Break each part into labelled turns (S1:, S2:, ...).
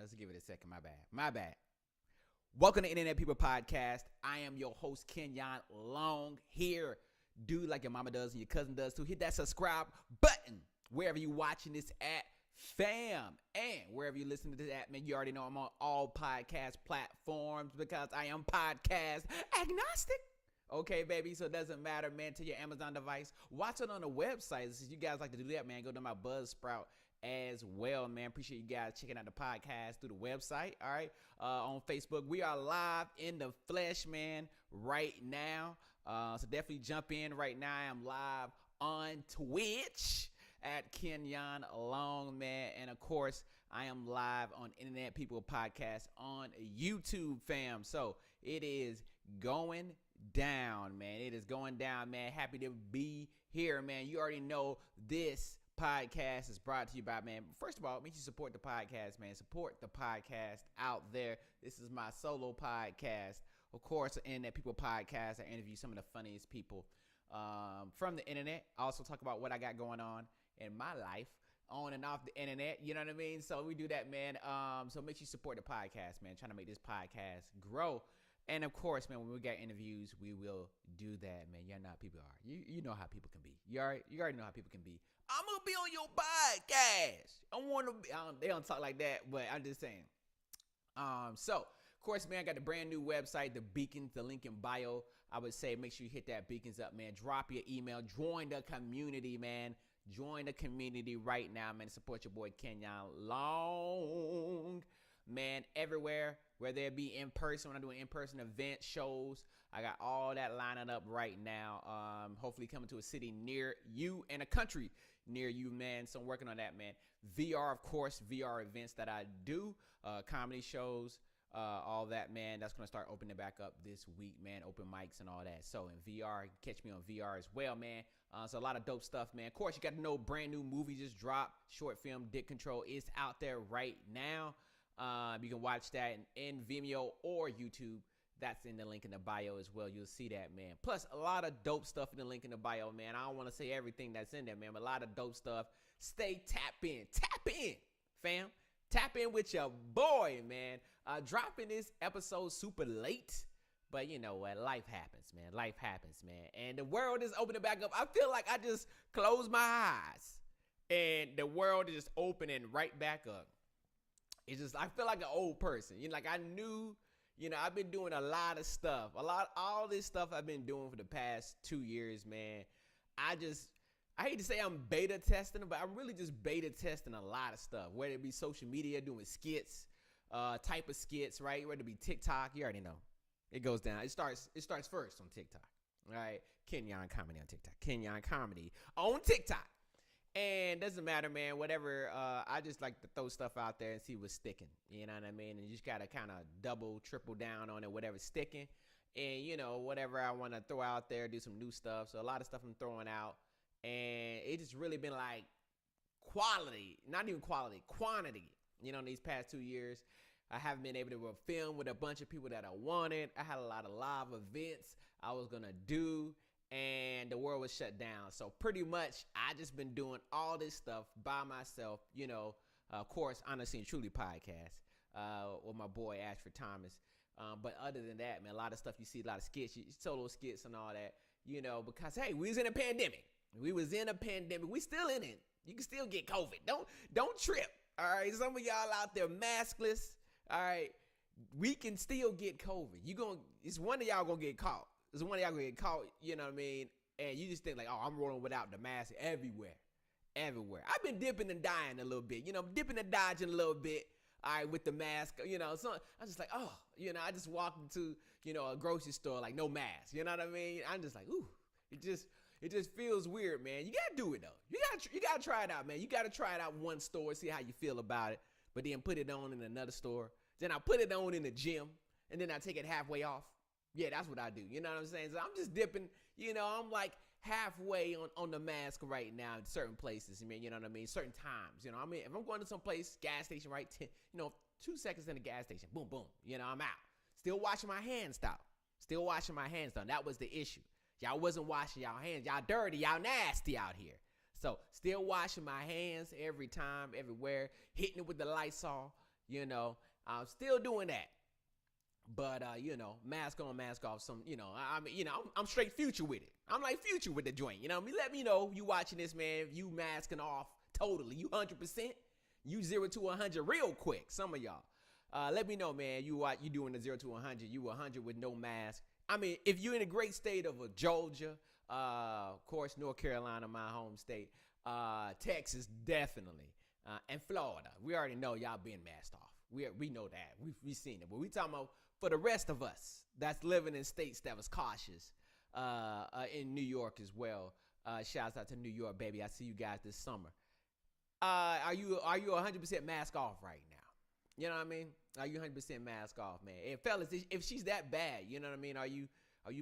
S1: Let's give it a second. My bad. Welcome to Internet People Podcast. I am your host, Kenyonlong, here. Do like your mama does and your cousin does too. Hit that subscribe button wherever you watching this at, fam. And wherever you listen to this at, man, you already know I'm on all podcast platforms because I am podcast agnostic. Okay, baby, so it doesn't matter, man, to your Amazon device. Watch it on the website. Since you guys like to do that, man, go to my Buzzsprout as well, man. Appreciate you guys checking out the podcast through the website, all right? On Facebook, we are live in the flesh, man, right now. So definitely jump in right now. I am live on Twitch at Kenyonlong, man. And, of course, I am live on Internet People Podcast on YouTube, fam. So it is going down, man. It is going down, man. Happy to be here, man. You already know this podcast is brought to you by, man, first of all, make sure you support the podcast, man. Support the podcast out there. This is my solo podcast. Of course, in that People Podcast, I interview some of the funniest people from the internet. I also talk about what I got going on in my life on and off the internet. You know what I mean? So we do that, man. So make sure you support the podcast, man. Trying to make this podcast grow. And, of course, man, when we got interviews, we will do that, man. You know how people are. You know how people can be. You already know how people can be. I'm going to be on your podcast. I want to be. They don't talk like that, but I'm just saying. So, of course, man, I got the brand new website, the Beacons, the link in bio. I would say make sure you hit that Beacons up, man. Drop your email. Join the community, man. Join the community right now, man. Support your boy, Kenyonlong. Man, everywhere, whether it be in person, when I'm doing in-person event shows, I got all that lining up right now. Hopefully coming to a city near you and a country near you, man. So I'm working on that, man. VR, of course, VR events that I do, comedy shows, all that, man. That's going to start opening back up this week, man. Open mics and all that. So in VR, catch me on VR as well, man. So a lot of dope stuff, man. Of course, you got to know brand new movie just dropped. Short film, Dick Control is out there right now. You can watch that in Vimeo or YouTube. That's in the link in the bio as well. You'll see that, man. Plus, a lot of dope stuff in the link in the bio, man. I don't want to say everything that's in there, man, but a lot of dope stuff. Stay tapped in. Tap in, fam. Tap in with your boy, man. Dropping this episode super late, but you know what? Life happens, man. Life happens, man. And the world is opening back up. I feel like I just closed my eyes, and the world is just opening right back up. It's just, I feel like an old person. You know, like I knew, you know, I've been doing a lot of stuff. All this stuff I've been doing for the past 2 years, man. I hate to say I'm beta testing, but I'm really just beta testing a lot of stuff. Whether it be social media, doing skits, type of skits, right? Whether it be TikTok, you already know. It goes down. It starts first on TikTok, right? Kenyon Comedy on TikTok. Kenyon Comedy on TikTok. And doesn't matter, man, whatever. I just like to throw stuff out there and see what's sticking. You know what I mean? And you just got to kind of double, triple down on it, whatever's sticking. And, you know, whatever I want to throw out there, do some new stuff. So a lot of stuff I'm throwing out. And it just really been like quality, not even quality, quantity. You know, in these past 2 years, I haven't been able to film with a bunch of people that I wanted. I had a lot of live events I was going to do. And the world was shut down. So pretty much I just been doing all this stuff by myself, you know, of course, Honestly and Truly podcast with my boy Ashford Thomas. But other than that, man, a lot of stuff you see, a lot of skits, solo skits and all that, you know, because, hey, we was in a pandemic. We was in a pandemic. We still in it. You can still get COVID. Don't trip. All right. Some of y'all out there maskless. All right. We can still get COVID. It's one of y'all going to get caught. There's one of y'all gonna get caught, you know what I mean? And you just think like, oh, I'm rolling without the mask everywhere. I've been dipping and dying a little bit, you know, dipping and dodging a little bit, all right, with the mask, you know. So I'm just like, oh, you know, I just walked into, you know, a grocery store, like no mask, you know what I mean? I'm just like, ooh, it just feels weird, man. You gotta do it though. You gotta try it out, man. You gotta try it out in one store, see how you feel about it, but then put it on in another store. Then I put it on in the gym, and then I take it halfway off. Yeah, that's what I do. You know what I'm saying? So I'm just dipping, you know, I'm like halfway on the mask right now in certain places. I mean, you know what I mean? Certain times, you know, I mean, if I'm going to some place, gas station, right? 2 seconds in the gas station, boom, boom, you know, I'm out. Still washing my hands, though. That was the issue. Y'all wasn't washing y'all hands. Y'all dirty. Y'all nasty out here. So still washing my hands every time, everywhere, hitting it with the Lysol. I'm still doing that. But mask on, mask off. I'm straight Future with it. I'm like Future with the joint. Let me know you watching this, man. You masking off totally. You 100%. You 0 to 100 real quick. Some of y'all. Let me know, man. You doing the 0 to 100. You 100 with no mask. If you're in a great state of Georgia, of course, North Carolina, my home state, Texas, definitely, and Florida. We already know y'all being masked off. We know that. We've seen it. But we talking about for the rest of us that's living in states that was cautious, in New York as well. Shouts out to New York, baby. I see you guys this summer. Are you 100% mask off right now? You know what I mean? Are you 100% mask off, man? And fellas, if she's that bad, you know what I mean? Are you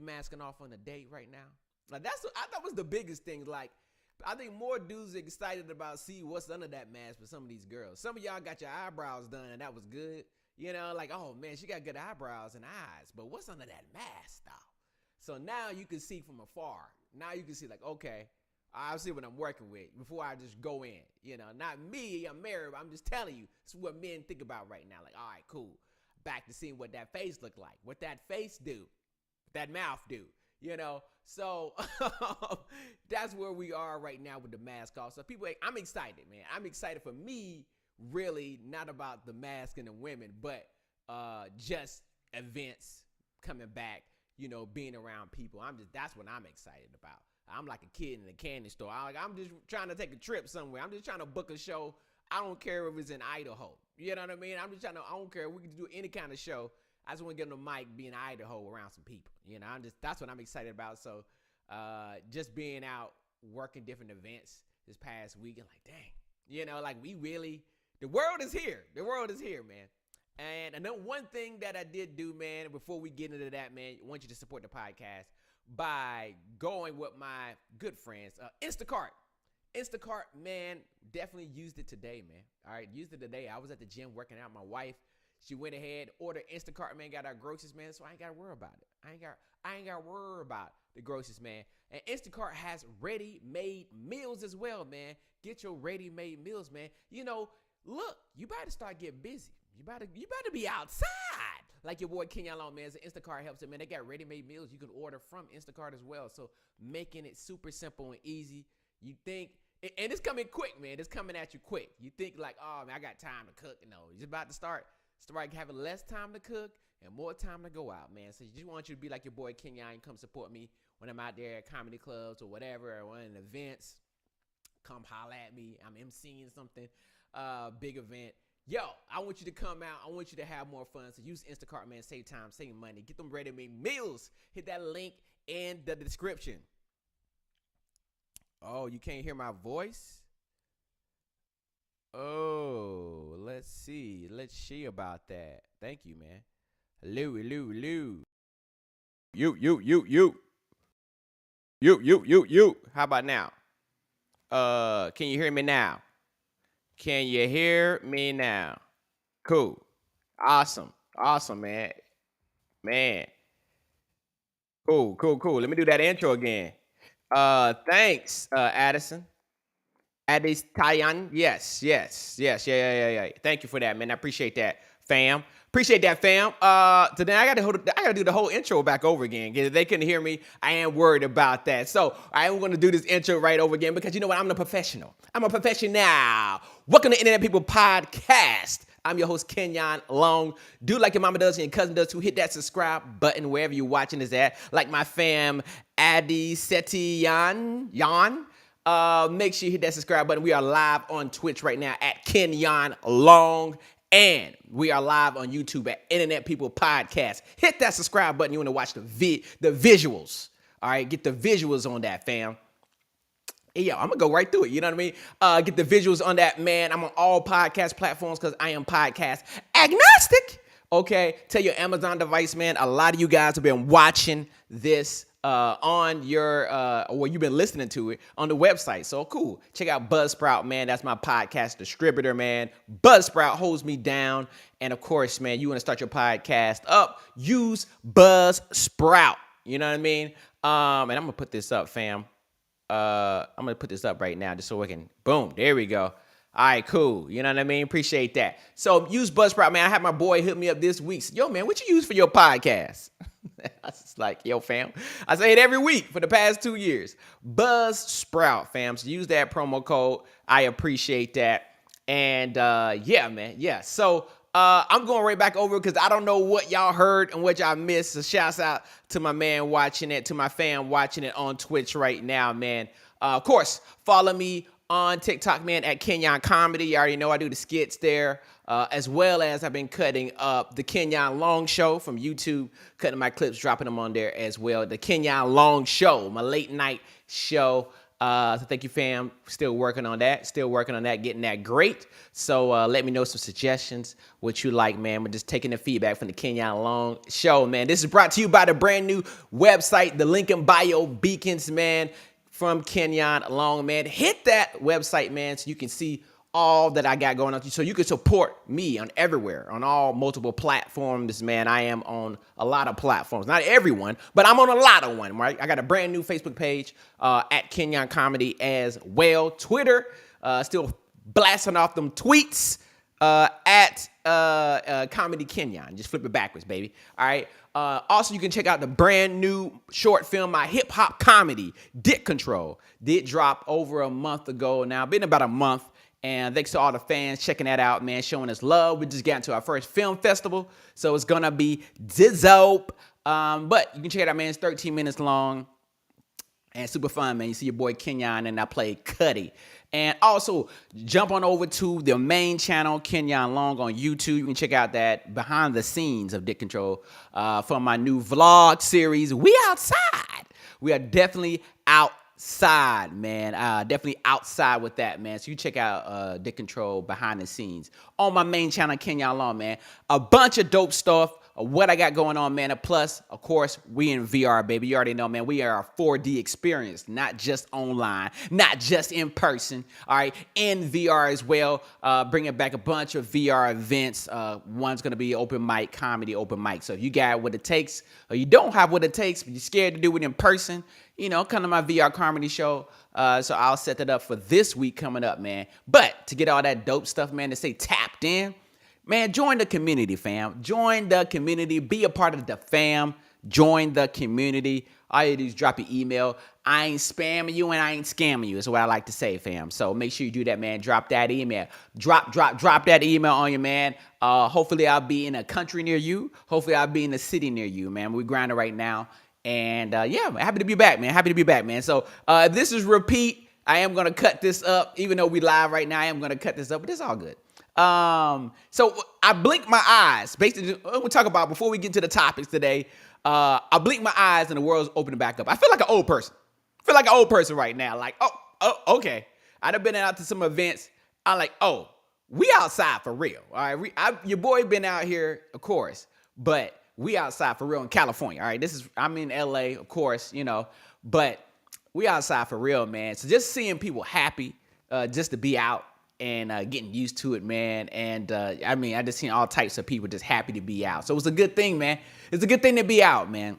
S1: masking off on a date right now? Like I thought was the biggest thing. Like, I think more dudes are excited about see what's under that mask for some of these girls. Some of y'all got your eyebrows done and that was good. Like, oh man, she got good eyebrows and eyes, but what's under that mask though? So now you can see from afar. Now you can see like, okay, I'll see what I'm working with before I just go in. Not me, I'm married, but I'm just telling you, it's what men think about right now. Like, all right, cool. Back to seeing what that face look like, what that face do, what that mouth do. So that's where we are right now with the mask off. So people, I'm excited, man. I'm excited for me, really, not about the mask and the women, but just events coming back, being around people. That's what I'm excited about. I'm like a kid in a candy store. I'm just trying to take a trip somewhere. I'm just trying to book a show. I don't care if it's in Idaho. You know what I mean? I don't care. We can do any kind of show. I just want to get on the mic, be in Idaho around some people. That's what I'm excited about. So, just being out working different events this past week and like, dang, like we really, the world is here. The world is here, man. And another one thing that I did do, man, before we get into that, man, I want you to support the podcast by going with my good friends, Instacart. Instacart, man, definitely used it today, man. All right, used it today. I was at the gym working out. My wife, she went ahead, ordered Instacart, man, got our groceries, man, so I ain't got to worry about it. I ain't got to worry about the groceries, man. And Instacart has ready-made meals as well, man. Get your ready-made meals, man. Look, you better start getting busy. You better be outside. Like your boy Kenyonlong, man. Instacart helps it, man. They got ready-made meals you can order from Instacart as well. So making it super simple and easy. You think, and it's coming quick, man. It's coming at you quick. You think like, oh, man, I got time to cook. No, you're about to start having less time to cook and more time to go out, man. So just want you to be like your boy Kenyon. Come support me when I'm out there at comedy clubs or whatever, or in events. Come holla at me. I'm emceeing something, big event. Yo, I want you to come out. I want you to have more fun. So use Instacart, man. Save time, save money. Get them ready-made meals. Hit that link in the description. Oh, you can't hear my voice? Oh, let's see. Let's see about that. Thank you, man. Hello. You. How about now? Can you hear me now? Can you hear me now? Cool. Awesome, man. Cool. Let me do that intro again. Thanks, Addison. Tayan. Yes. Yeah. Thank you for that, man. I appreciate that, fam. Today I gotta do the whole intro back over again. If they couldn't hear me, I am worried about that. So I am gonna do this intro right over again because you know what? I'm a professional. Welcome to Internet People Podcast. I'm your host, Kenyonlong. Do like your mama does and your cousin does too. Hit that subscribe button wherever you're watching this at. Like my fam, Adi Setiyan. Make sure you hit that subscribe button. We are live on Twitch right now at Kenyonlong. And we are live on YouTube at Internet People Podcast. Hit that subscribe button. You want to watch the visuals. All right, get the visuals on that, fam. Hey, yo, I'm going to go right through it. You know what I mean? Get the visuals on that, man. I'm on all podcast platforms because I am podcast agnostic. Okay, tell your Amazon device, man. A lot of you guys have been watching this on your, or you've been listening to it on the website. So cool. Check out Buzzsprout, man. That's my podcast distributor, man. Buzzsprout holds me down. And of course, man, you want to start your podcast up, use Buzzsprout. You know what I mean? And I'm going to put this up, fam. I'm going to put this up right now just so we can, boom, there we go. All right, cool. You know what I mean? Appreciate that. So use Buzzsprout, man. I had my boy hit me up this week. Yo, man, what you use for your podcast? I was like, yo, fam. I say it every week for the past 2 years. Buzzsprout, fam. So use that promo code. I appreciate that. And yeah, man. Yeah. So I'm going right back over because I don't know what y'all heard and what y'all missed. So shouts out to my man watching it, to my fan watching it on Twitch right now, man. Of course, follow me on TikTok, man, at Kenyon Comedy. You already know I do the skits there, as well as I've been cutting up the Kenyonlong show from YouTube, cutting my clips, dropping them on there as well. The Kenyonlong show, my late night show. So thank you, fam. Still working on that. Getting that great. So let me know some suggestions, what you like, man. We're just taking the feedback from the Kenyonlong show, man. This is brought to you by the brand new website, the link in bio beacons, man, from Kenyonlong, man. Hit that website, man, so you can see all that I got going on. So you can support me on everywhere, on all multiple platforms, man. I am on a lot of platforms. Not everyone, but I'm on a lot of one, right? I got a brand new Facebook page at Kenyon Comedy as well. Twitter, still blasting off them tweets at Comedy Kenyon. Just flip it backwards, baby. All right. Also, you can check out the brand new short film, my hip hop comedy, Dick Control. Did drop over a month ago now. Been about a month. And thanks to all the fans checking that out, man, showing us love. We just got into our first film festival, so it's gonna be dope. But you can check it out, man. It's 13 minutes long and super fun, man. You see your boy Kenyon and I play Cuddy. And also, jump on over to the main channel, Kenyonlong on YouTube. You can check out that behind the scenes of Dick Control from my new vlog series, We Outside. We are definitely outside, man. Definitely outside with that, man. So you check out Dick Control behind the scenes on my main channel, Kenyonlong, man. A bunch of dope stuff. What I got going on, man. And plus, of course, we in VR, baby. You already know, man. We are a 4D experience, not just online, not just in person. All right, in VR as well. Bringing back a bunch of VR events. One's gonna be open mic, comedy open mic. So if you got what it takes, or you don't have what it takes, but you're scared to do it in person, you know, come to my VR comedy show. So I'll set that up for this week coming up, man. But to get all that dope stuff, man, to stay tapped in, man, join the community, fam. Join the community. Be a part of the fam. Join the community. All you do is drop your email. I ain't spamming you and I ain't scamming you is what I like to say, fam. So make sure you do that, man. Drop that email. Drop that email on you, man. Hopefully I'll be in a country near you. Hopefully I'll be in a city near you, man. We're grinding right now. And yeah, happy to be back, man. So if this is repeat, I am going to cut this up. Even though we live right now, I am going to cut this up, but it's all good. So I blinked my eyes. Basically, we'll talk about before we get to the topics today. I blinked my eyes and the world's opening back up. I feel like an old person. Right now. Like, oh, okay. I'd have been out to some events. I'm like, oh, we outside for real. All right, your boy been out here, of course, but we outside for real in California. All right, I'm in LA, of course, you know, but we outside for real, man. So just seeing people happy, just to be out. And getting used to it, man. And I mean, I just seen all types of people just happy to be out. So it's a good thing, man. It's a good thing to be out, man.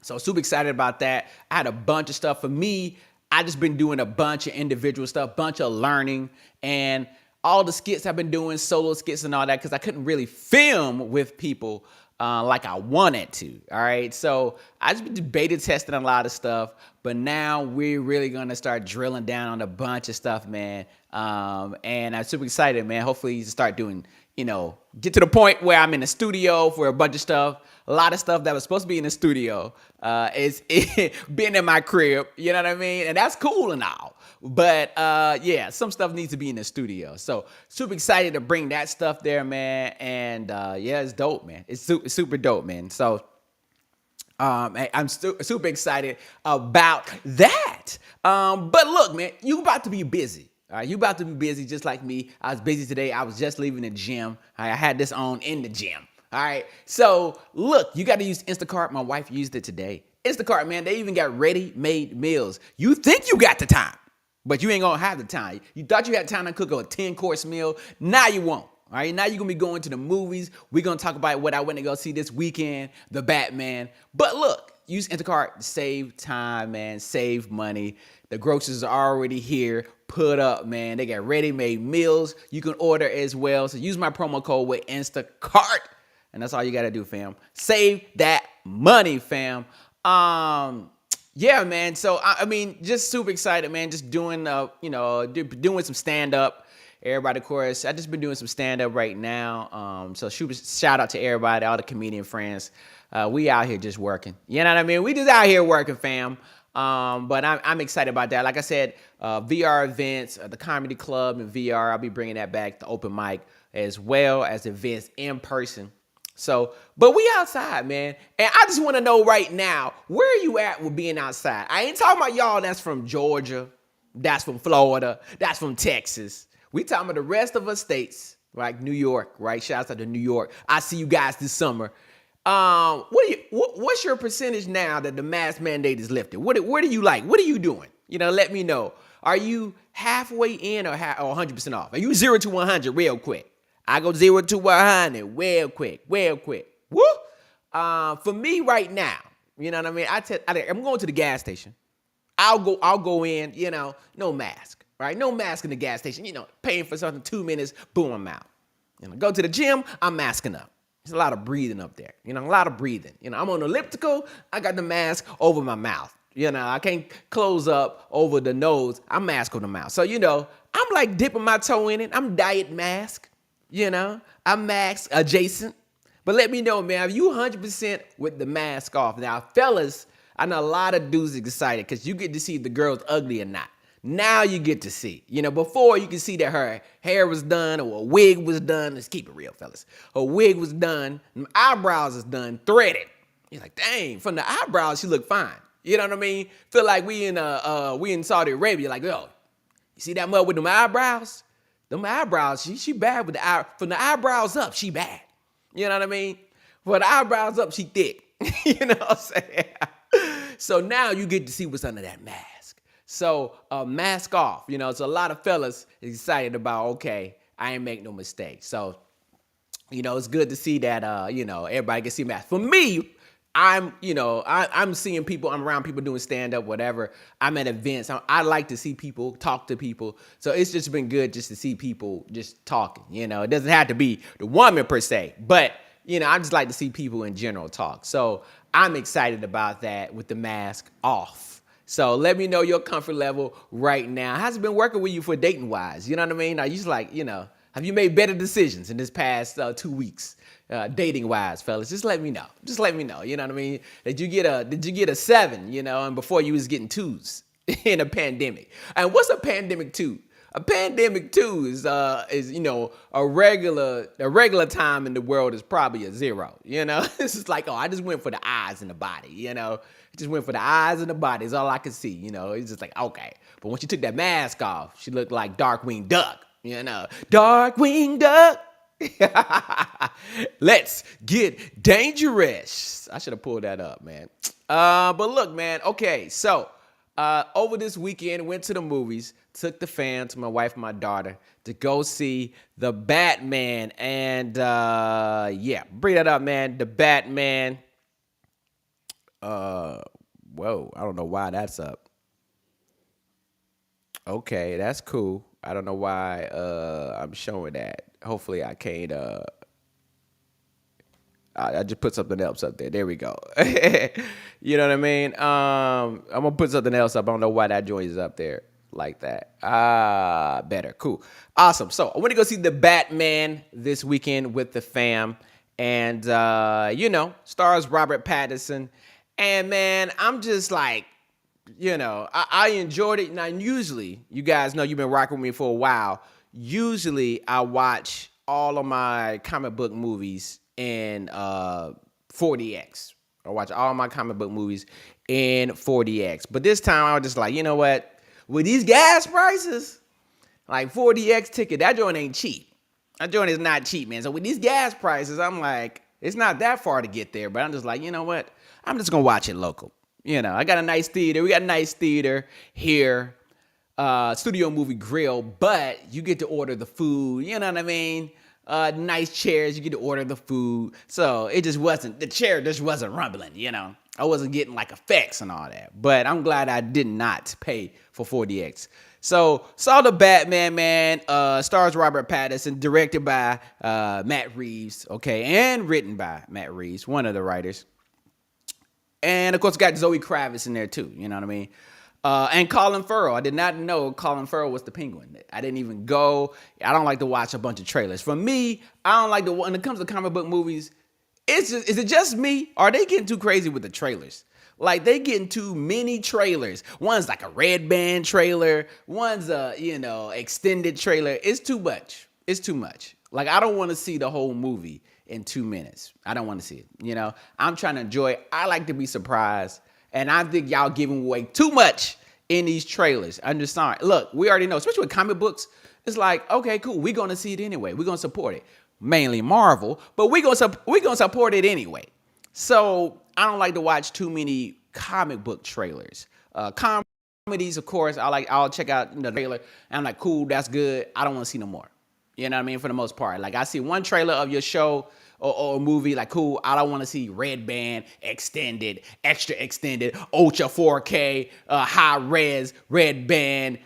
S1: So super excited about that. I had a bunch of stuff for me. I just been doing a bunch of individual stuff, bunch of learning, and all the skits I've been doing, solo skits and all that, because I couldn't really film with people like I wanted to. All right. So I just been beta testing a lot of stuff, but now we're really going to start drilling down on a bunch of stuff, man. And I'm super excited, man. Hopefully you start doing, you know, get to the point where I'm in the studio for a bunch of stuff. A lot of stuff that was supposed to be in the studio is being in my crib. You know what I mean? And that's cool and all. But yeah, some stuff needs to be in the studio. So super excited to bring that stuff there, man. And yeah, it's dope, man. It's super dope, man. So I'm super excited about that. But look, man, you about to be busy. All right, you about to be busy just like me. I was busy today. I was just leaving the gym. I had this on in the gym. All right. So look, you got to use Instacart. My wife used it today. Instacart, man, they even got ready-made meals. You think you got the time, but you ain't going to have the time. You thought you had time to cook a 10-course meal. Now you won't. All right. Now you're going to be going to the movies. We're going to talk about what I went to go see this weekend, The Batman. But look, use Instacart to save time, man, save money. The groceries are already here, put up, man. They got ready-made meals you can order as well. So use my promo code with Instacart, and that's all you got to do, fam. Save that money, fam. Yeah, man. So, I mean, just super excited, man. Just doing, doing some stand-up. Everybody, of course, I just been doing some stand-up right now. So shout out to everybody, all the comedian friends. We out here just working. You know what I mean? We just out here working, fam. But I'm excited about that. Like I said, VR events, the comedy club and VR, I'll be bringing that back, the open mic, as well as events in person. So, but we outside, man. And I just want to know right now, where are you at with being outside? I ain't talking about y'all that's from Georgia, that's from Florida, that's from Texas. We talking about the rest of us states, like New York, right? Shouts out to New York. I see you guys this summer. What's your percentage now that the mask mandate is lifted? What do you like? What are you doing? Let me know. Are you halfway in or 100% off? Are you 0 to 100 real quick? I go 0 to 100 real quick. Woo! For me right now, you know what I mean? I'm going to the gas station. I'll go in, no mask, right? No mask in the gas station, paying for something 2 minutes, boom, I'm out. Go to the gym, I'm masking up. There's a lot of breathing up there, a lot of breathing. I'm on elliptical, I got the mask over my mouth. I can't close up over the nose, I'm mask on the mouth. So, I'm like dipping my toe in it. I'm diet mask, I'm mask adjacent. But let me know, man, are you 100% with the mask off? Now, fellas, I know a lot of dudes excited because you get to see if the girl's ugly or not. Now you get to see. Before you can see that her hair was done or a wig was done. Let's keep it real, fellas. Her wig was done. Her eyebrows is done, threaded. You're like, dang, from the eyebrows, she look fine. You know what I mean? Feel like we in Saudi Arabia. Like, yo, you see that mug with them eyebrows? Them eyebrows, she bad with the eye. From the eyebrows up, she bad. You know what I mean? For the eyebrows up, she thick. You know what I'm saying? So now you get to see what's under that mask. So mask off, so a lot of fellas excited about, okay, I ain't make no mistake. So, it's good to see that, everybody can see mask. For me, I'm seeing people, I'm around people doing stand-up, whatever. I'm at events. I like to see people, talk to people. So it's just been good just to see people just talking, It doesn't have to be the woman per se, but, I just like to see people in general talk. So I'm excited about that with the mask off. So let me know your comfort level right now. How's it been working with you for dating wise? You know what I mean? Are you just like, have you made better decisions in this past 2 weeks, dating wise, fellas? Just let me know. You know what I mean? Did you get a 7, and before you was getting 2s in a pandemic? And what's a pandemic 2? A pandemic 2 is a regular time in the world is probably a 0. This is like, I just went for the eyes and the body. Just went for the eyes and the body. Is all I could see. It's just like, okay. But once she took that mask off, she looked like Darkwing Duck. Darkwing Duck. Let's get dangerous. I should have pulled that up, man. But look, man. Okay, so over this weekend, went to the movies. Took the fam, to my wife and my daughter, to go see the Batman. And bring that up, man. The Batman. Whoa, I don't know why that's up. Okay, that's cool. I don't know why I'm showing that. Hopefully I can't I just put something else up there. There we go. You know what I mean? I'm gonna put something else up. I don't know why that joint is up there like that. Better. Cool. Awesome. So I went to go see the Batman this weekend with the fam. And stars Robert Pattinson. And man, I'm just like, I enjoyed it. Now, usually, you guys know you've been rocking with me for a while. Usually, I watch all of my comic book movies in 40X. I watch all my comic book movies in 40X. But this time, I was just like, you know what? With these gas prices, like 40X ticket, that joint ain't cheap. That joint is not cheap, man. So with these gas prices, I'm like, it's not that far to get there. But I'm just like, you know what? I'm just going to watch it local. I got a nice theater. We got a nice theater here. Studio Movie Grill. But you get to order the food. You know what I mean? Nice chairs. You get to order the food. So it just wasn't, the chair just wasn't rumbling, I wasn't getting like effects and all that. But I'm glad I did not pay for 4DX. So saw the Batman, man. Stars Robert Pattinson, directed by Matt Reeves, okay, and written by Matt Reeves, one of the writers. And of course, got Zoe Kravitz in there too. You know what I mean? And Colin Farrell. I did not know Colin Farrell was the Penguin. I didn't even go. I don't like to watch a bunch of trailers. For me, I don't like when it comes to comic book movies. Is it just me? Or are they getting too crazy with the trailers? Like, they getting too many trailers. One's like a red band trailer. One's a, extended trailer. It's too much. It's too much. Like, I don't want to see the whole movie in 2 minutes. I don't want to see it. I'm trying to enjoy it. I like to be surprised. And I think y'all giving away too much in these trailers. I'm just sorry. Look, we already know, especially with comic books, it's like, okay, cool. We're going to see it anyway. We're going to support it. Mainly Marvel, but we're gonna support it anyway. So I don't like to watch too many comic book trailers. Comedies, of course, I'll check out the trailer and I'm like, cool, that's good. I don't want to see no more. You know what I mean? For the most part, like, I see one trailer of your show or a movie, like, cool. I don't want to see red band, extended, extra extended, ultra 4K, high res, red band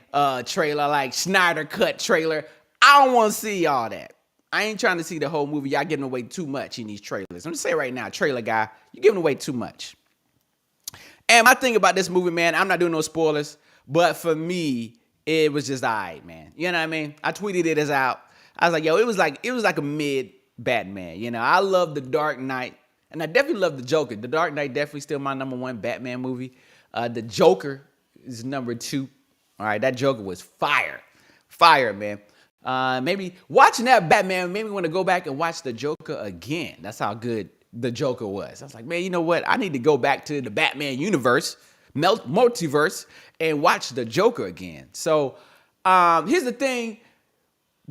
S1: trailer, like Snyder cut trailer. I don't want to see all that. I ain't trying to see the whole movie. Y'all giving away too much in these trailers. I'm just saying right now, trailer guy, you're giving away too much. And my thing about this movie, man, I'm not doing no spoilers, but for me, it was just all right, man. You know what I mean? I tweeted it as out. I was like, yo, it was like a mid Batman. I love The Dark Knight, and I definitely love The Joker. The Dark Knight definitely still my number one Batman movie. The Joker is number 2. All right, that Joker was fire. Fire, man. Maybe watching that Batman made me want to go back and watch the Joker again. That's how good the Joker was. I was like, man, you know what? I need to go back to the Batman universe, multiverse, and watch the Joker again. So here's the thing.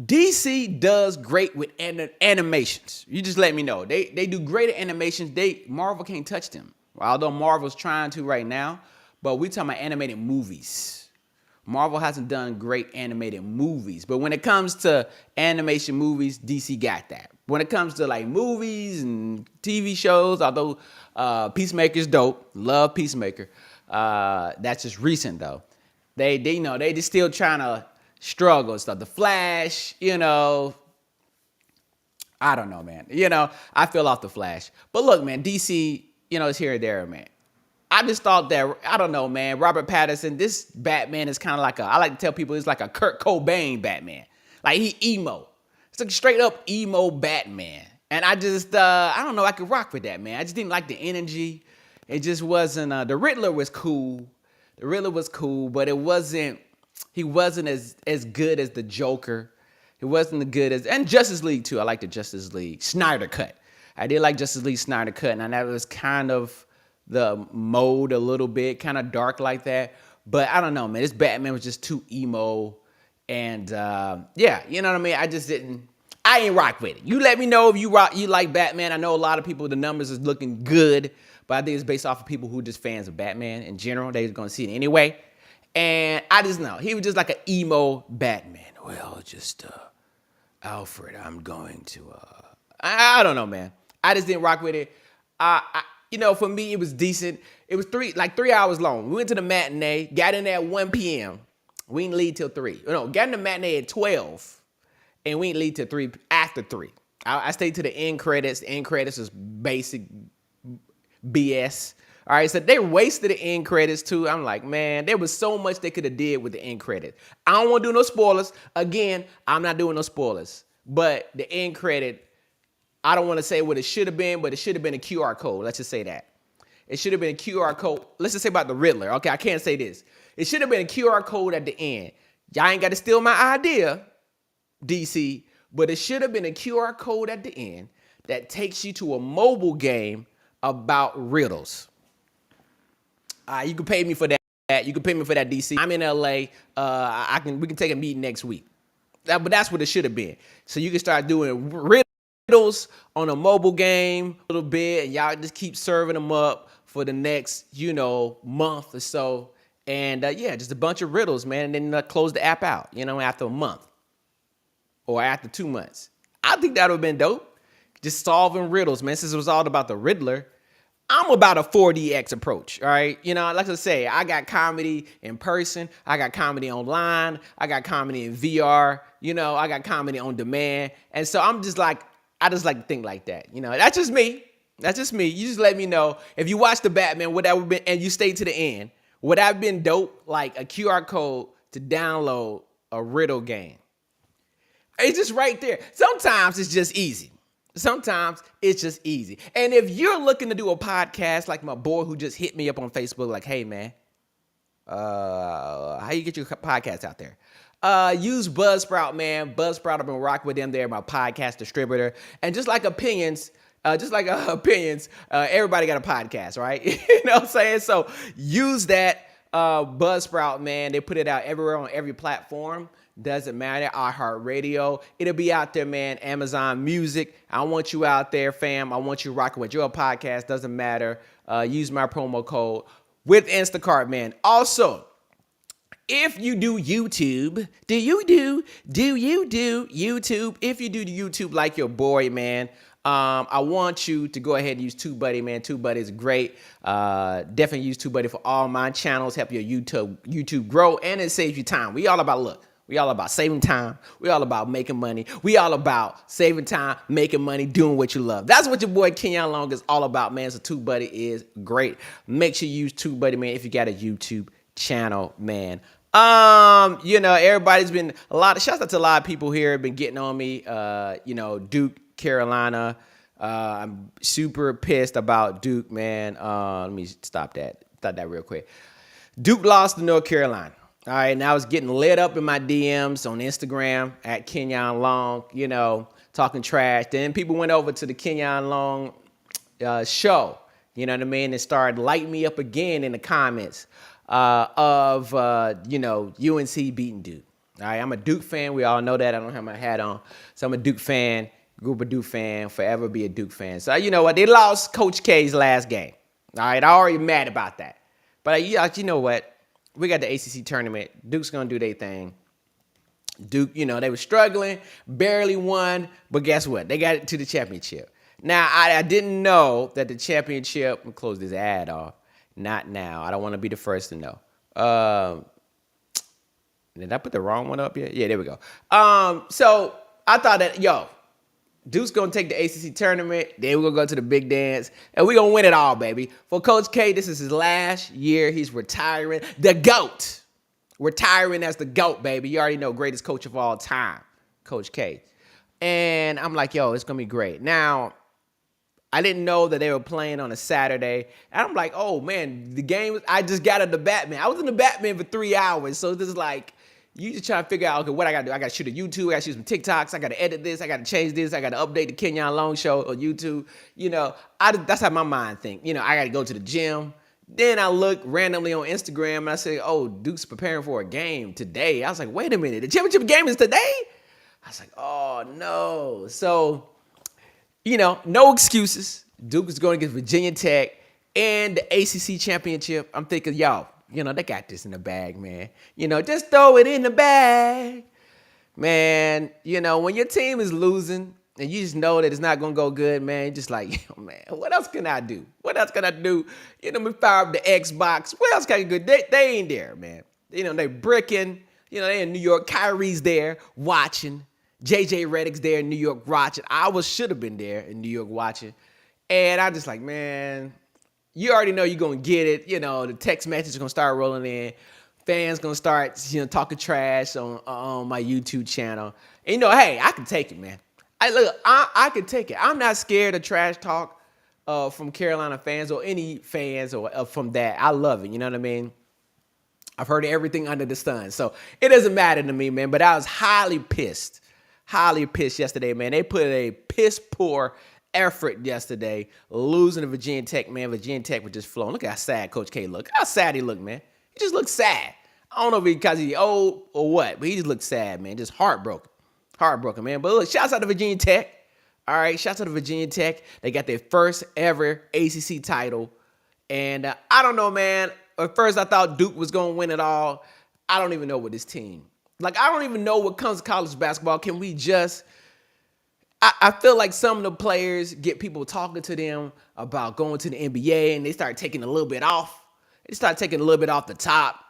S1: DC does great with animations. You just let me know. They do great at animations. Marvel can't touch them. Although Marvel's trying to right now, but we talking about animated movies. Marvel hasn't done great animated movies, but when it comes to animation movies, DC got that. When it comes to like movies and TV shows, although Peacemaker's dope, love Peacemaker. That's just recent though. They just still trying to struggle and stuff. The Flash, I don't know, man. I feel off the Flash. But look, man, DC, it's here and there, man. I just thought that, I don't know, man, Robert Pattinson, this Batman is kind of I like to tell people it's like a Kurt Cobain Batman. Like, he emo. It's like straight up emo Batman. And I just, I don't know, I could rock with that, man. I just didn't like the energy. It just wasn't, the Riddler was cool. But he wasn't as good as the Joker. He wasn't as good as, and Justice League too. I like the Justice League Snyder cut. I did like Justice League Snyder cut, and that was kind of the mode a little bit, kind of dark like that. But I don't know, man. This Batman was just too emo. And yeah, you know what I mean? I ain't rock with it. You let me know if you like Batman. I know a lot of people, the numbers is looking good, but I think it's based off of people who are just fans of Batman in general. They're going to see it anyway. And I just know. He was just like an emo Batman. Well, just, Alfred, I'm going to, I don't know, man. I just didn't rock with it. For me, it was decent. It was 3 hours long. We went to the matinee, got in there at 1 p.m. We didn't leave till 3. No, got in the matinee at 12, and we didn't leave till 3, after 3. I stayed to the end credits. The end credits is basic BS. All right, so they wasted the end credits too. I'm like, man, there was so much they could have did with the end credit. I don't want to do no spoilers. Again, I'm not doing no spoilers. But the end credit, I don't want to say what it should have been, but it should have been a QR code. Let's just say that. It should have been a QR code. Let's just say about the Riddler. Okay, I can't say this. It should have been a QR code at the end. Y'all ain't got to steal my idea, DC, but it should have been a QR code at the end that takes you to a mobile game about riddles. You can pay me for that. You can pay me for that, DC. I'm in LA. We can take a meeting next week. But that's what it should have been. So you can start doing riddles on a mobile game a little bit, and y'all just keep serving them up for the next, month or so. And yeah, just a bunch of riddles, man. And then close the app out, after a month or after 2 months. I think that would have been dope. Just solving riddles, man. Since it was all about the Riddler, I'm about a 4DX approach, all right? You know, like I say, I got comedy in person. I got comedy online. I got comedy in VR. You know, I got comedy on demand. And so I just like to think like that. You know, that's just me. That's just me. You just let me know. If you watch The Batman, would that have been, and you stay to the end, would that have been dope? Like a QR code to download a riddle game. It's just right there. Sometimes it's just easy. Sometimes it's just easy. And if you're looking to do a podcast like my boy who just hit me up on Facebook, like, hey, man, how you get your podcast out there? Use Buzzsprout, man. Buzzsprout, I've been rocking with them. They're my podcast distributor. And just like opinions, everybody got a podcast, right? You know what I'm saying? So use that Buzzsprout, man. They put it out everywhere on every platform. Doesn't matter. iHeartRadio. It'll be out there, man. Amazon Music. I want you out there, fam. I want you rocking with your podcast. Doesn't matter. Use my promo code with Instacart, man. Also, if you do YouTube, do you do YouTube? If you do YouTube like your boy, man, I want you to go ahead and use Tubebuddy, man. Tubebuddy is great. Definitely use Tubebuddy for all my channels. Help your YouTube grow, and it saves you time. We all about saving time. We all about making money. We all about saving time, making money, doing what you love. That's what your boy Kenyonlong is all about, man. So Tubebuddy is great. Make sure you use Tubebuddy, man, if you got a YouTube channel, man. You know, everybody's been shouts out to a lot of people here have been getting on me. You know, Duke, Carolina. I'm super pissed about Duke, man. Let me stop that real quick. Duke lost to North Carolina. All right, and I was getting lit up in my DMs on Instagram at Kenyonlong, you know, talking trash. Then people went over to the Kenyonlong show, you know what I mean, and started lighting me up again in the comments of, you know, UNC beating Duke. All right, I'm a Duke fan. We all know that. I don't have my hat on. So I'm a Duke fan, group of Duke fan, forever be a Duke fan. So you know what? They lost Coach K's last game. All right, I already mad about that. But you know what? We got the ACC tournament. Duke's going to do their thing. Duke, you know, they were struggling, barely won, but guess what? They got it to the championship. Now, I didn't know that the championship, I'm close this ad off. Not now. I don't want to be the first to know. Did I put the wrong one up yet? Yeah, there we go. So I thought that, Duke's going to take the ACC tournament. Then we're going to go to the big dance. And we're going to win it all, baby. For Coach K, this is his last year. He's retiring. The GOAT. Retiring as the GOAT, baby. You already know, greatest coach of all time, Coach K. And I'm like, it's going to be great. Now, I didn't know that they were playing on a Saturday. And I'm like, oh, man, the game, I just got in the Batman. I was in the Batman for 3 hours. So this is like, you just trying to figure out, okay, what I got to do. I got to shoot a YouTube. I got to shoot some TikToks. I got to edit this. I got to change this. I got to update the Kenyonlong show on YouTube. You know, that's how my mind think. You know, I got to go to the gym. Then I look randomly on Instagram and I say, oh, Duke's preparing for a game today. I was like, wait a minute. The championship game is today? I was like, oh, no. So, you know, no excuses. Duke is going to get Virginia Tech and the ACC championship. I'm thinking, they got this in the bag, man. You know, just throw it in the bag. Man, you know, when your team is losing and you just know that it's not going to go good, man, you're just like, man, what else can I do? What else can I do? You know, we fire up the Xbox. What else can I do? They ain't there, man. You know, they bricking. You know, they in New York. Kyrie's there watching. JJ Redick's there in New York watching. I should have been there in New York watching. And I just like, man, you already know you're going to get it. You know, the text messages are going to start rolling in. Fans going to start, talking trash on my YouTube channel. And, you know, hey, I can take it, man. I can take it. I'm not scared of trash talk from Carolina fans or any fans or from that. I love it. You know what I mean? I've heard everything under the sun. So it doesn't matter to me, man. But I was highly pissed yesterday, man. They put a piss poor effort yesterday, losing to Virginia Tech, man. Virginia Tech was just flowing. Look how sad Coach K looked. How sad he looked, man. He just looked sad. I don't know if because he's old or what, but he just looked sad, man. Just heartbroken. Heartbroken, man. But look, shouts out to Virginia Tech. All right, shouts out to Virginia Tech. They got their first ever ACC title. And I don't know, man. At first, I thought Duke was going to win it all. I don't even know what this team. I don't even know what comes to college basketball. Can we just I feel like some of the players get people talking to them about going to the NBA, and they start taking a little bit off. They start taking a little bit off the top.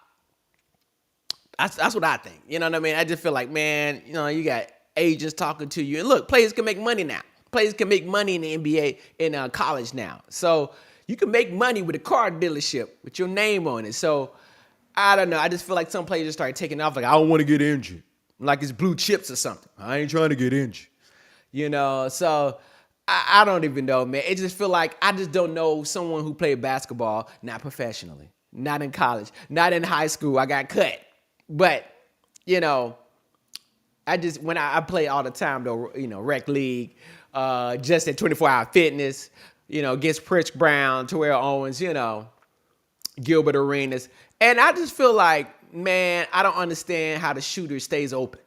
S1: That's what I think. You know what I mean? I just feel like, man, you got agents talking to you. And look, players can make money now. Players can make money in the NBA, in college now. So you can make money with a car dealership with your name on it. So I don't know. I just feel like some players just start taking off like, I don't want to get injured. Like it's blue chips or something. I ain't trying to get injured. So I don't even know, man. It just feel like I just don't know someone who played basketball, not professionally, not in college, not in high school. I got cut. But, when I play all the time, though, rec league, just at 24-hour fitness, against Pritch Brown, Terrell Owens, Gilbert Arenas. And I just feel like, man, I don't understand how the shooter stays open.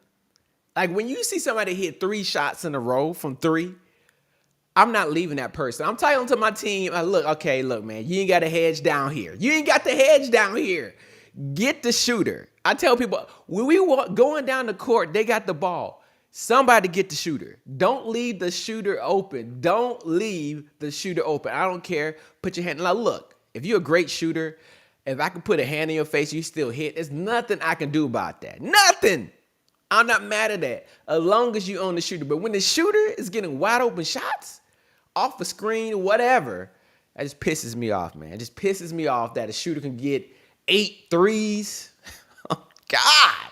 S1: Like when you see somebody hit 3 shots in a row from 3, I'm not leaving that person. I'm telling to my team, look, man, you ain't got to hedge down here. You ain't got to hedge down here. Get the shooter. I tell people, when we going down the court, they got the ball. Somebody get the shooter. Don't leave the shooter open. Don't leave the shooter open. I don't care. Put your hand. Now, look, if you're a great shooter, if I can put a hand in your face, you still hit. There's nothing I can do about that. Nothing. I'm not mad at that, as long as you own the shooter. But when the shooter is getting wide open shots, off the screen, whatever, that just pisses me off, man. It just pisses me off that a shooter can get 8 threes. Oh, God.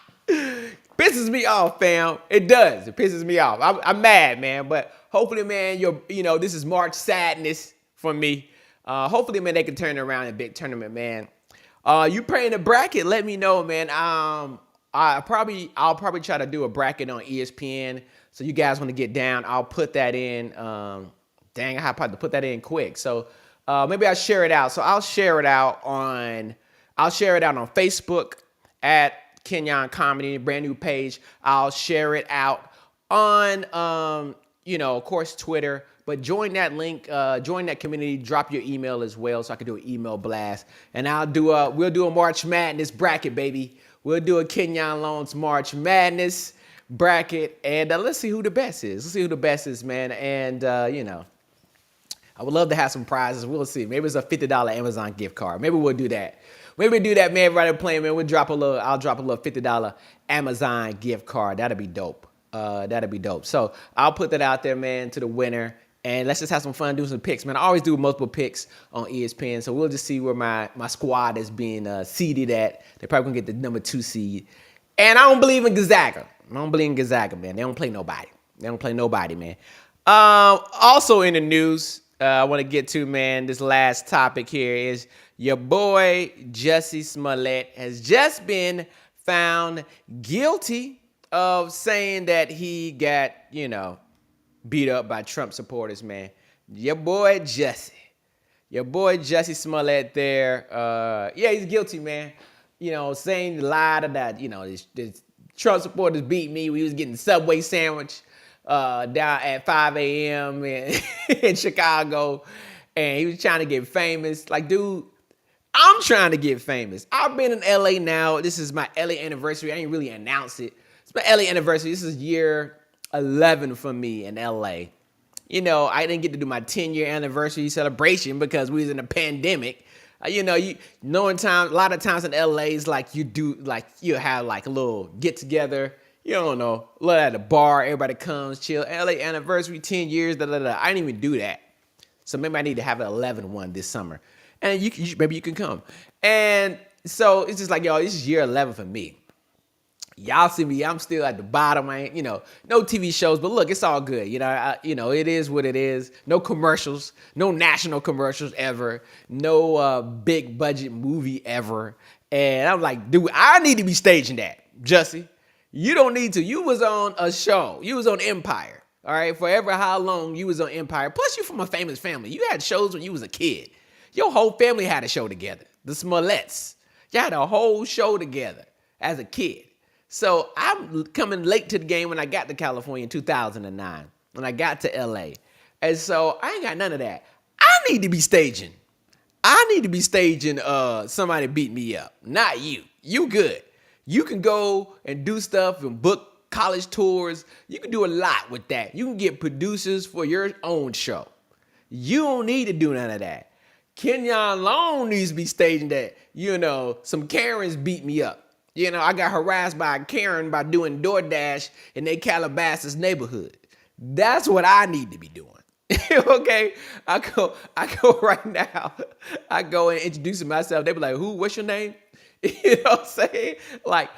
S1: Pisses me off, fam. It does. It pisses me off. I'm mad, man. But hopefully, man, this is March sadness for me. Hopefully, man, they can turn it around in a big tournament, man. You playing a bracket? Let me know, man. I'll probably try to do a bracket on ESPN. So you guys want to get down, I'll put that in. I have to put that in quick. So maybe I'll share it out. So I'll share it out on Facebook at Kenyon Comedy, brand new page. I'll share it out on of course, Twitter. But join that link, join that community, drop your email as well so I can do an email blast. And we'll do a March Madness bracket, baby. We'll do a Kenyonlong's March Madness bracket. And let's see who the best is. Let's see who the best is, man. And, I would love to have some prizes. We'll see. Maybe it's a $50 Amazon gift card. Maybe we'll do that. Maybe do that, man. Everybody playing, man. I'll drop a little $50 Amazon gift card. That'd be dope. So I'll put that out there, man, to the winner. And let's just have some fun, do some picks, man. I always do multiple picks on ESPN. So we'll just see where my squad is being seeded at. They're probably going to get the number 2 seed. And I don't believe in Gonzaga. Man. They don't play nobody. Man. Also in the news, I want to get to, man, this last topic here is your boy Jussie Smollett has just been found guilty of saying that he got, beat up by Trump supporters, man. Your boy Jussie Smollett there. He's guilty, man. Saying the lie that, this Trump supporters beat me. We was getting Subway sandwich down at 5 a.m. in Chicago. And he was trying to get famous. Like, dude, I'm trying to get famous. I've been in LA now. This is my LA anniversary. I ain't really announced it. It's my LA anniversary. This is year 11 for me in LA. I didn't get to do my 10-year anniversary celebration because we was in a pandemic. A lot of times in LA is like you have like a little get together. At a bar, everybody comes, chill. LA anniversary, 10 years, I didn't even do that. So maybe I need to have an 11 one this summer. And maybe you can come. And so it's just like, this is year 11 for me. Y'all see me, I'm still at the bottom. I ain't, no TV shows, but look, it's all good. It is what it is. No commercials, no national commercials ever. No big budget movie ever. And I'm like, dude, I need to be staging that, Jussie. You don't need to. You was on a show. You was on Empire. All right, forever how long you was on Empire. Plus, you from a famous family. You had shows when you was a kid. Your whole family had a show together. The Smolletts. Y'all had a whole show together as a kid. So I'm coming late to the game when I got to California in 2009, when I got to LA. And so I ain't got none of that. I need to be staging. Somebody beat me up. Not you. You good. You can go and do stuff and book college tours. You can do a lot with that. You can get producers for your own show. You don't need to do none of that. Kenyonlong needs to be staging that. Some Karens beat me up. I got harassed by a Karen by doing DoorDash in their Calabasas neighborhood. That's what I need to be doing. Okay, I go right now. I go and introduce myself. They be like, "Who? What's your name?" You know what I'm saying? Like,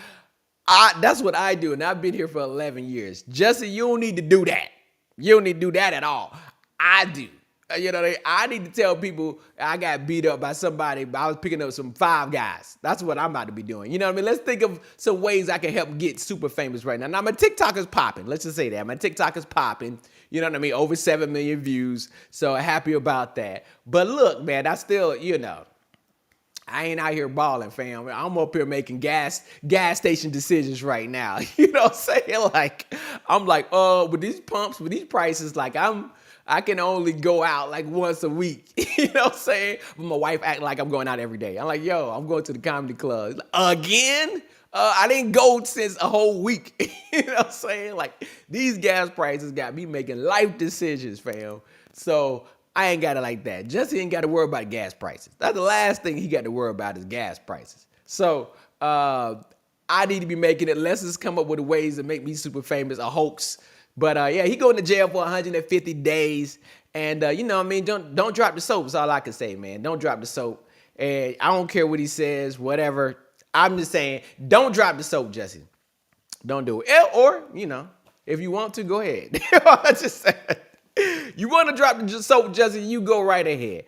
S1: that's what I do, and I've been here for 11 years. Jussie, you don't need to do that. You don't need to do that at all. I do. I need to tell people I got beat up by somebody. I was picking up some Five Guys. That's what I'm about to be doing. You know what I mean? Let's think of some ways I can help get super famous right now. Now, my TikTok is popping. Let's just say that. My TikTok is popping. You know what I mean? Over 7 million views. So happy about that. But look, man, I still, I ain't out here balling, fam. I'm up here making gas station decisions right now. You know what I'm saying? Like, I'm like, with these pumps, with these prices, like I can only go out like once a week. You know what I'm saying? But my wife act like I'm going out every day. I'm like, yo, I'm going to the comedy club. Like, again? I didn't go since a whole week. You know what I'm saying? Like, these gas prices got me making life decisions, fam. So I ain't got it like that. Jussie ain't got to worry about gas prices. That's the last thing he got to worry about is gas prices. So I need to be making it. Let's just come up with ways to make me super famous, a hoax. But yeah, he going to jail for 150 days. And you know what I mean? Don't drop the soap. That's all I can say, man. Don't drop the soap. And I don't care what he says, whatever. I'm just saying, don't drop the soap, Jussie. Don't do it. Or, if you want to, go ahead. I'm just saying. You want to drop the soap, Jussie, you go right ahead.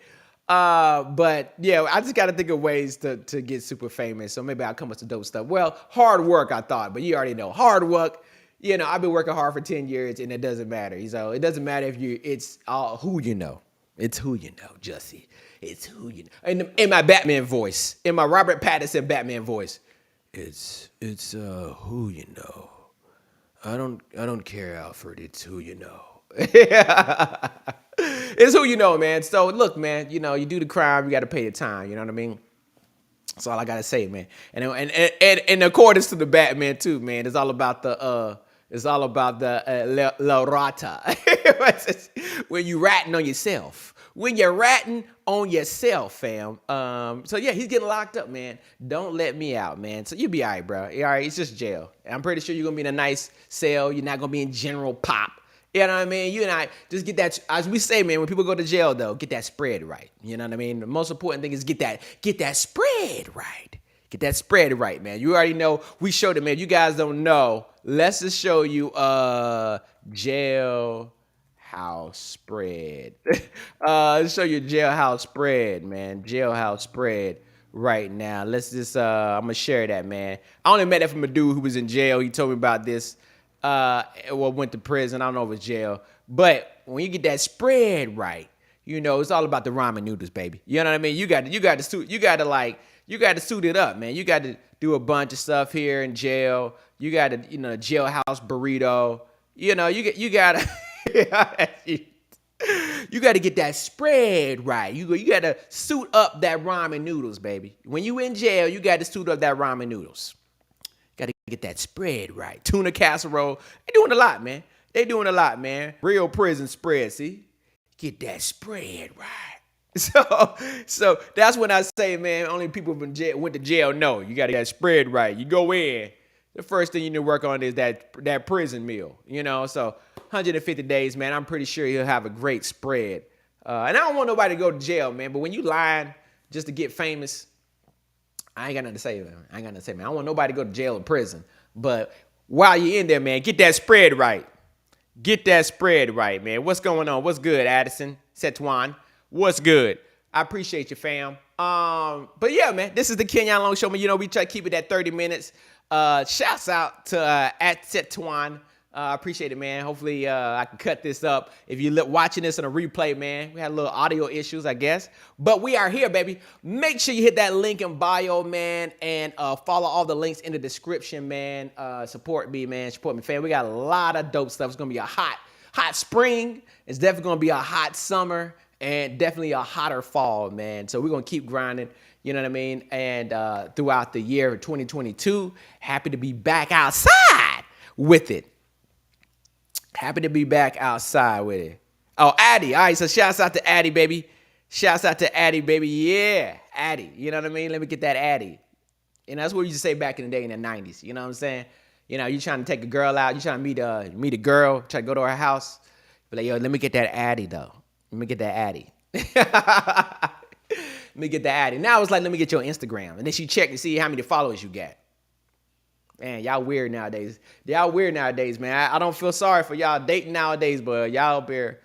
S1: But yeah, I just got to think of ways to get super famous. So maybe I'll come up with some dope stuff. Well, hard work, I thought, but you already know. Hard work. I've been working hard for 10 years and it doesn't matter. So it doesn't matter if it's all who you know. It's who you know, Jussie. It's who you know. In my Batman voice, in my Robert Pattinson Batman voice, it's who you know. I don't care, Alfred. It's who you know. It's who you know, man. So look, man. You do the crime, you got to pay the time. You know what I mean? That's all I gotta say, man. And in accordance to the Batman too, man. It's all about the La Rata. When you ratting on yourself. When you're ratting on yourself, fam. So yeah, he's getting locked up, man. Don't let me out, man. So you'll be all right, bro. All right, it's just jail. I'm pretty sure you're gonna be in a nice cell. You're not gonna be in general pop. You know what I mean? You and I just get that, as we say, man, when people go to jail, though, get that spread right. You know what I mean? The most important thing is get that spread right. Get that spread right, man. You already know. We showed it, man. You guys don't know. Let's just show you jailhouse spread. Let's show you jailhouse spread, man. Jailhouse spread right now. Let's just, I'm going to share that, man. I only met that from a dude who was in jail. He told me about this. Went to prison. I don't know if it's jail. But when you get that spread right, it's all about the ramen noodles, baby. You know what I mean? You got to suit it up, man. You got to do a bunch of stuff here in jail. You got to, jailhouse burrito. You got to you got to get that spread right. You got to suit up that ramen noodles, baby. When you in jail, you got to suit up that ramen noodles. Got to get that spread right. Tuna casserole. They doing a lot, man. Real prison spread, see? Get that spread right. So that's when I say, man, only people who went to jail know. You got to get that spread right. You go in. The first thing you need to work on is that prison meal. So 150 days, man. I'm pretty sure he'll have a great spread. And I don't want nobody to go to jail, man. But when you lying just to get famous, I ain't got nothing to say, man. I don't want nobody to go to jail or prison. But while you're in there, man, get that spread right. Get that spread right, man. What's going on? What's good, Addison? Setuan? What's good? I appreciate you, fam. But yeah, man, this is the Kenyonlong Show. We try to keep it at 30 minutes. Shouts out to at Setuan. I appreciate it, man. Hopefully I can cut this up. If you're watching this on a replay, man, we had a little audio issues, I guess. But we are here, baby. Make sure you hit that link in bio, man, and follow all the links in the description, man. Support me, man. Support me, fam. We got a lot of dope stuff. It's going to be a hot spring. It's definitely going to be a hot summer and definitely a hotter fall, man. So we're going to keep grinding. You know what I mean? And throughout the year of 2022, happy to be back outside with it. Happy to be back outside with it. Oh, Addie. All right, so shouts out to Addie, baby. Shouts out to Addie, baby. Yeah, Addie. You know what I mean? Let me get that Addie. And that's what we used to say back in the day in the 90s. You know what I'm saying? You know, you trying to take a girl out. You trying to meet a girl. Try to go to her house. But like, yo, let me get that Addie, though. Let me get that Addie. Let me get that Addie. Now it's like, let me get your Instagram. And then she checked to see how many followers you got. Man, y'all weird nowadays. Y'all weird nowadays, man. I don't feel sorry for y'all dating nowadays, but y'all up here,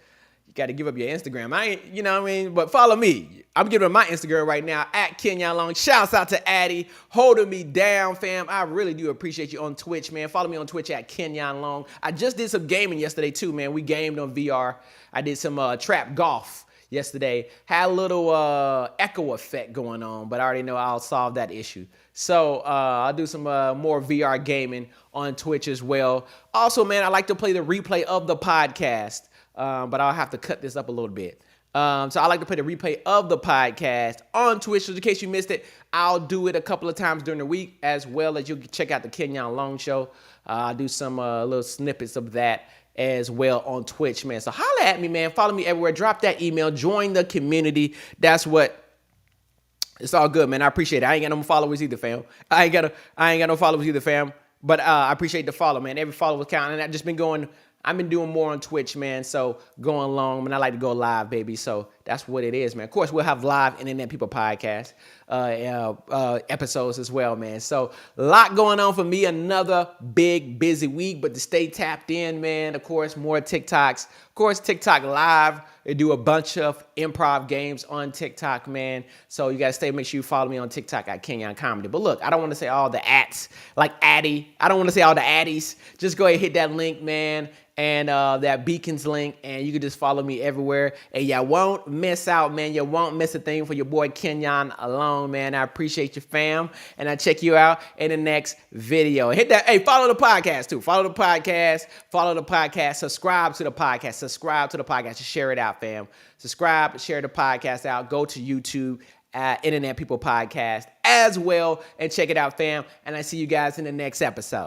S1: you got to give up your Instagram. I ain't, you know what I mean? But follow me. I'm giving up my Instagram right now, at Kenyonlong. Shouts out to Addie, holding me down, fam. I really do appreciate you on Twitch, man. Follow me on Twitch at Kenyonlong. I just did some gaming yesterday, too, man. We gamed on VR. I did some trap golf yesterday. Had a little echo effect going on, but I already know I'll solve that issue. So I'll do some more VR gaming on Twitch as well. Also, man, I like to play the replay of the podcast, but I'll have to cut this up a little bit. So I like to play the replay of the podcast on Twitch. So in case you missed it, I'll do it a couple of times during the week, as well as you can check out the Kenyonlong show. I'll do some little snippets of that as well on Twitch, man. So holla at me, man. Follow me everywhere. Drop that email. Join the community. That's what. It's all good, man. I appreciate it. I ain't got no followers either, fam. I ain't got no followers either, fam. But I appreciate the follow, man. Every follower count. And I've been doing more on Twitch, man. So going long, man. I like to go live, baby. So that's what it is, man. Of course, we'll have live Internet People podcast episodes as well, man. So a lot going on for me. Another big, busy week, but to stay tapped in, man. Of course, more TikToks. Of course, TikTok live. They do a bunch of improv games on TikTok, man. So you got to make sure you follow me on TikTok at Kenyon Comedy. But look, I don't want to say all the ats like Addie. I don't want to say all the Addies. Just go ahead and hit that link, man. And that Beacons link, and you can just follow me everywhere. And you won't miss out, man. You won't miss a thing for your boy Kenyonlong, man. I appreciate you, fam. And I'll check you out in the next video. Hit that. Hey, follow the podcast, too. Follow the podcast. Follow the podcast. Subscribe to the podcast. Subscribe to the podcast. Just share it out, fam. Subscribe, share the podcast out. Go to YouTube at Internet People Podcast as well. And check it out, fam. And I see you guys in the next episode.